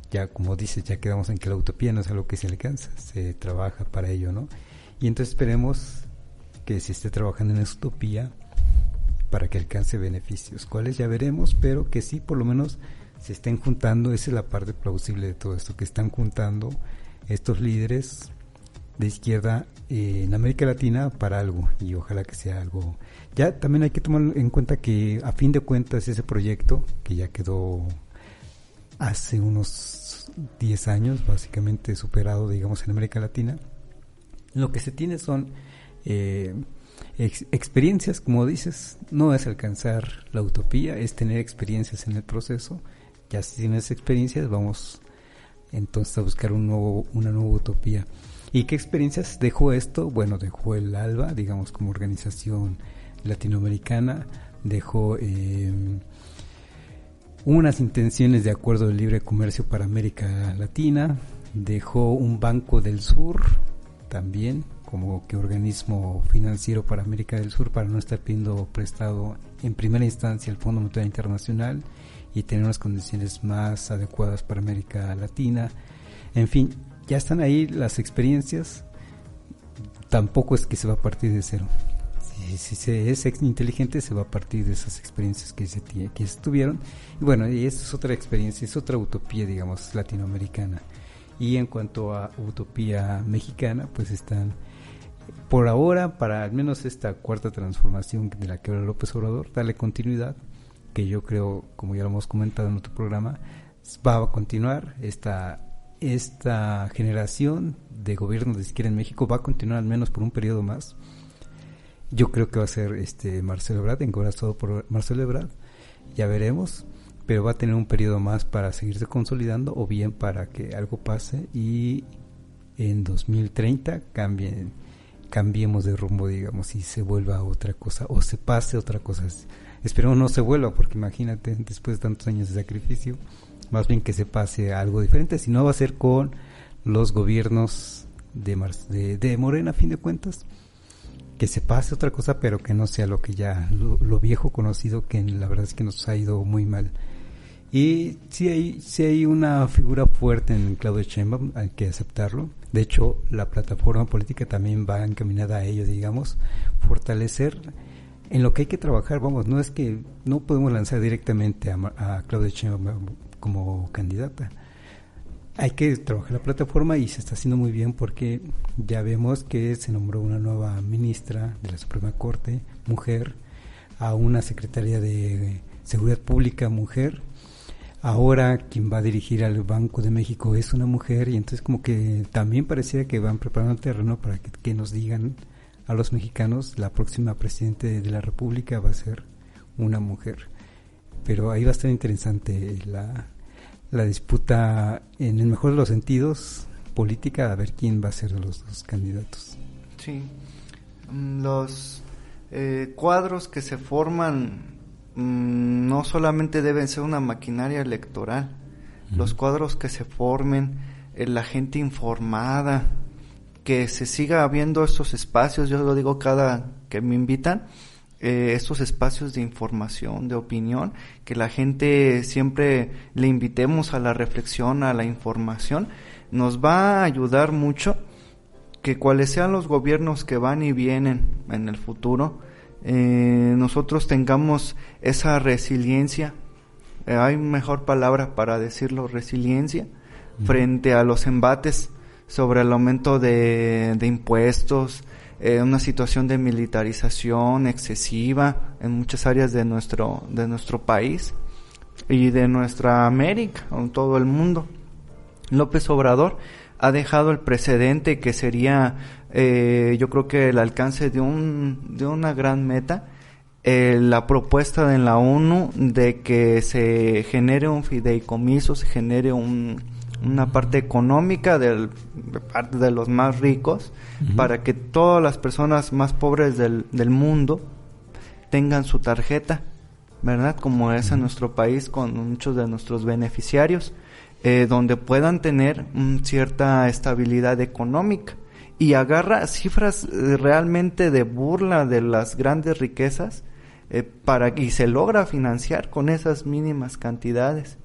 Ya como dices, ya quedamos en que la utopía no es algo que se alcanza, se trabaja para ello, ¿no? Y entonces esperemos que se esté trabajando en esa utopía para que alcance beneficios, cuáles ya veremos, pero que sí por lo menos se estén juntando. Esa es la parte plausible de todo esto, que están juntando estos líderes de izquierda en América Latina para algo, y ojalá que sea algo. Ya también hay que tomar en cuenta que a fin de cuentas ese proyecto que ya quedó hace unos 10 años básicamente superado, digamos, en América Latina, lo que se tiene son experiencias, como dices. No es alcanzar la utopía, es tener experiencias en el proceso. Ya si tienes experiencias, vamos entonces a buscar una nueva utopía. ¿Y qué experiencias dejó esto? Bueno, dejó el ALBA, digamos, como organización latinoamericana, dejó unas intenciones de acuerdo de libre comercio para América Latina, dejó un Banco del Sur también como que organismo financiero para América del Sur, para no estar pidiendo prestado en primera instancia el Fondo Monetario Internacional y tener unas condiciones más adecuadas para América Latina. En fin, ya están ahí las experiencias. Tampoco es que se va a partir de cero. Si se es inteligente, se va a partir de esas experiencias que se tuvieron. Y bueno, y esta es otra experiencia, es otra utopía, digamos, latinoamericana. Y en cuanto a utopía mexicana, pues están por ahora, para al menos esta cuarta transformación de la que habla López Obrador, darle continuidad, que yo creo, como ya lo hemos comentado en otro programa, va a continuar esta generación de gobierno de izquierda en México, va a continuar al menos por un periodo más. Yo creo que va a ser Marcelo Ebrard, encabezado por Marcelo Ebrard, ya veremos, pero va a tener un periodo más para seguirse consolidando, o bien para que algo pase y en 2030 cambiemos de rumbo, digamos, y se vuelva otra cosa, o se pase otra cosa. Esperemos no se vuelva, porque imagínate, después de tantos años de sacrificio, más bien que se pase a algo diferente. Si no, va a ser con los gobiernos de Morena, a fin de cuentas, que se pase otra cosa, pero que no sea lo que ya, lo viejo conocido, que la verdad es que nos ha ido muy mal. Y sí hay una figura fuerte en Claudia Sheinbaum, hay que aceptarlo. De hecho, la plataforma política también va encaminada a ello, digamos, fortalecer en lo que hay que trabajar. Vamos, no es que no podemos lanzar directamente a Claudia Sheinbaum como candidata. Hay que trabajar la plataforma y se está haciendo muy bien porque ya vemos que se nombró una nueva ministra de la Suprema Corte, mujer, a una secretaria de Seguridad Pública, mujer. Ahora quien va a dirigir al Banco de México es una mujer, y entonces como que también pareciera que van preparando el terreno para que nos digan a los mexicanos, la próxima presidente de la República va a ser una mujer. Pero ahí va a estar interesante la disputa, en el mejor de los sentidos, política, a ver quién va a ser de los dos candidatos. Sí, los cuadros que se forman no solamente deben ser una maquinaria electoral, los cuadros que se formen, la gente informada, que se siga habiendo estos espacios, yo lo digo cada que me invitan, estos espacios de información, de opinión, que la gente siempre le invitemos a la reflexión, a la información, nos va a ayudar mucho que cuáles sean los gobiernos que van y vienen en el futuro, nosotros tengamos esa resiliencia, hay mejor palabra para decirlo, resiliencia, frente a los embates sobre el aumento de impuestos, una situación de militarización excesiva en muchas áreas de nuestro país y de nuestra América, en todo el mundo. López Obrador ha dejado el precedente que sería, yo creo que el alcance de una gran meta, la propuesta en la ONU de que se genere un fideicomiso, se genere una parte económica de parte de los más ricos, para que todas las personas más pobres del mundo tengan su tarjeta, ¿verdad? Como es en nuestro país con muchos de nuestros beneficiarios, donde puedan tener cierta estabilidad económica, y agarra cifras realmente de burla de las grandes riquezas y se logra financiar con esas mínimas cantidades.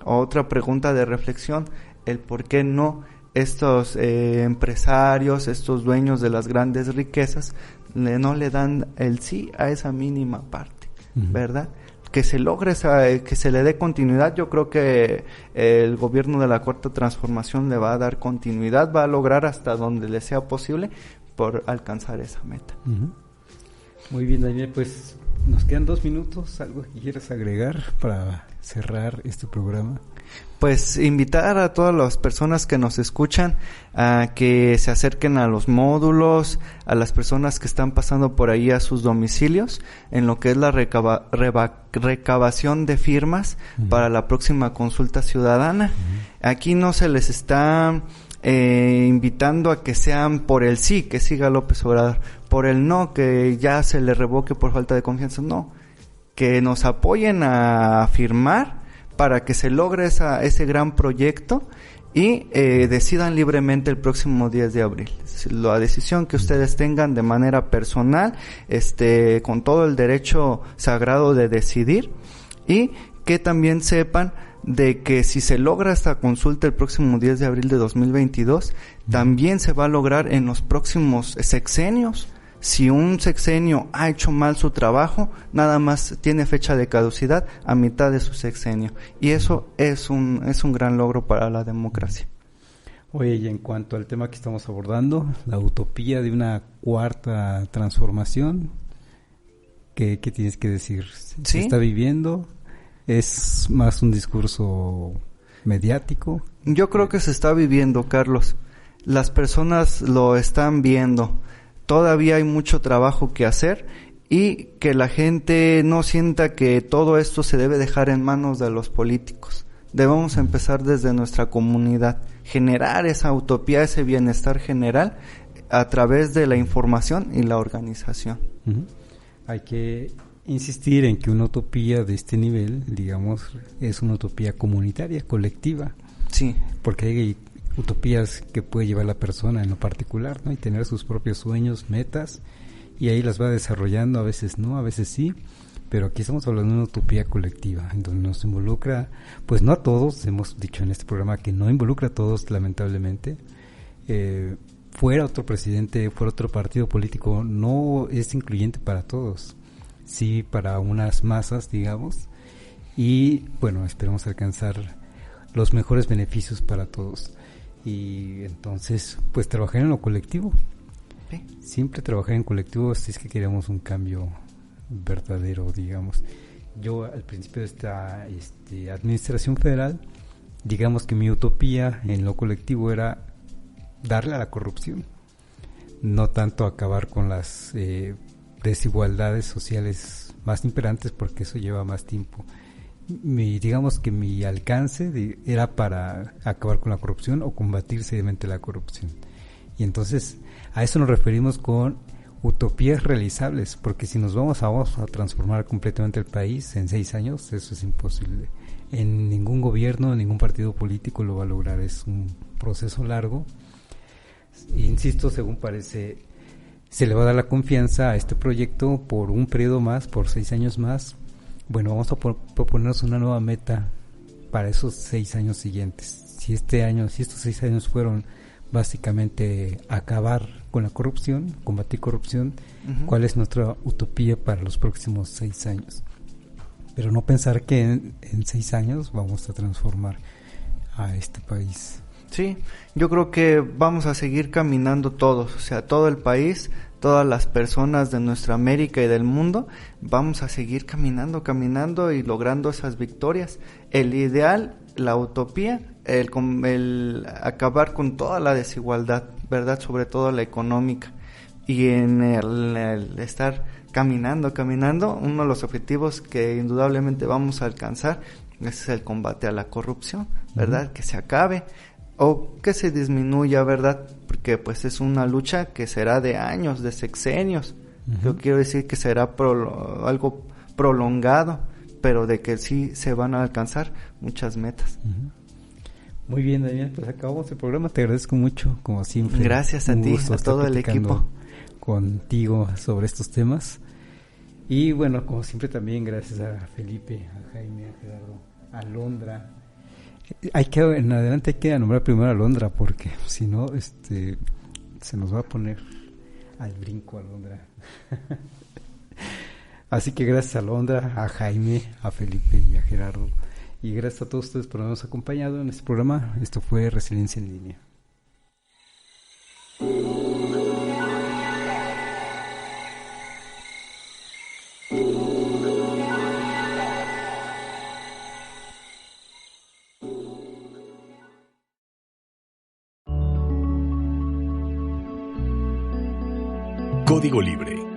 Otra pregunta de reflexión, el por qué no estos empresarios, estos dueños de las grandes riquezas no le dan el sí a esa mínima parte, ¿verdad? Que se logre que se le dé continuidad. Yo creo que el gobierno de la Cuarta Transformación le va a dar continuidad, va a lograr hasta donde le sea posible por alcanzar esa meta. Muy bien, Daniel, pues nos quedan 2 minutos, ¿algo que quieras agregar para cerrar este programa? Pues invitar a todas las personas que nos escuchan a que se acerquen a los módulos, a las personas que están pasando por ahí a sus domicilios, en lo que es la recabación de firmas para la próxima consulta ciudadana. Aquí no se les está invitando a que sean por el sí, que siga López Obrador, por el no, que ya se le revoque por falta de confianza, no, que nos apoyen a firmar para que se logre ese gran proyecto y decidan libremente el próximo 10 de abril. La decisión que ustedes tengan de manera personal, con todo el derecho sagrado de decidir, y que también sepan de que si se logra esta consulta el próximo 10 de abril de 2022, también se va a lograr en los próximos sexenios. Si un sexenio ha hecho mal su trabajo, nada más tiene fecha de caducidad a mitad de su sexenio. Y eso es un gran logro para la democracia. Oye, y en cuanto al tema que estamos abordando, la utopía de una cuarta transformación, ¿qué tienes que decir? ¿Se ¿Sí? está viviendo? ¿Es más un discurso mediático? Yo creo que se está viviendo, Carlos. Las personas lo están viendo. Todavía hay mucho trabajo que hacer, y que la gente no sienta que todo esto se debe dejar en manos de los políticos. Debemos empezar desde nuestra comunidad, generar esa utopía, ese bienestar general a través de la información y la organización. Hay que insistir en que una utopía de este nivel, digamos, es una utopía comunitaria, colectiva. Sí. Porque hay utopías que puede llevar la persona en lo particular, ¿no? Y tener sus propios sueños, metas, y ahí las va desarrollando, a veces no, a veces sí, pero aquí estamos hablando de una utopía colectiva, en donde nos involucra, pues no a todos, hemos dicho en este programa que no involucra a todos, lamentablemente. Fuera otro presidente, fuera otro partido político, no es incluyente para todos, sí para unas masas, digamos, y bueno, esperamos alcanzar los mejores beneficios para todos. Y entonces, pues trabajar en lo colectivo. ¿Sí? Siempre trabajar en colectivo si es que queremos un cambio verdadero, digamos. Yo al principio de esta administración federal, digamos que mi utopía en lo colectivo era darle a la corrupción, no tanto acabar con las desigualdades sociales más imperantes, porque eso lleva más tiempo. Digamos que mi alcance era para acabar con la corrupción o combatir seriamente la corrupción. Y entonces a eso nos referimos con utopías realizables, porque si nos vamos a transformar completamente el país en 6 años, eso es imposible. En ningún gobierno, ningún partido político lo va a lograr, es un proceso largo. Insisto, según parece, se le va a dar la confianza a este proyecto por un periodo más, por 6 años más. Bueno, vamos a proponernos una nueva meta para esos 6 años siguientes. Si estos 6 años fueron básicamente acabar con la corrupción, combatir corrupción, ¿cuál es nuestra utopía para los próximos 6 años? Pero no pensar que en 6 años vamos a transformar a este país. Sí, yo creo que vamos a seguir caminando todos, o sea, todo el país, todas las personas de nuestra América y del mundo, vamos a seguir caminando y logrando esas victorias. El ideal, la utopía, el acabar con toda la desigualdad, ¿verdad? Sobre todo la económica. Y en el estar caminando, uno de los objetivos que indudablemente vamos a alcanzar es el combate a la corrupción, ¿verdad? Que se acabe o que se disminuya, ¿verdad? Porque pues es una lucha que será de años, de sexenios. Yo quiero decir que será algo prolongado, pero de que sí se van a alcanzar muchas metas. Muy bien, Daniel, pues acabamos el programa. Te agradezco mucho, como siempre. Gracias a ti, a todo el equipo. Contigo sobre estos temas. Y bueno, como siempre también gracias a Felipe, a Jaime, a Gerardo, a Alondra. En adelante hay que nombrar primero a Alondra, porque si no, se nos va a poner al brinco Alondra. Así que gracias a Alondra, a Jaime, a Felipe y a Gerardo. Y gracias a todos ustedes por habernos acompañado en este programa. Esto fue Resiliencia en Línea. Código Libre.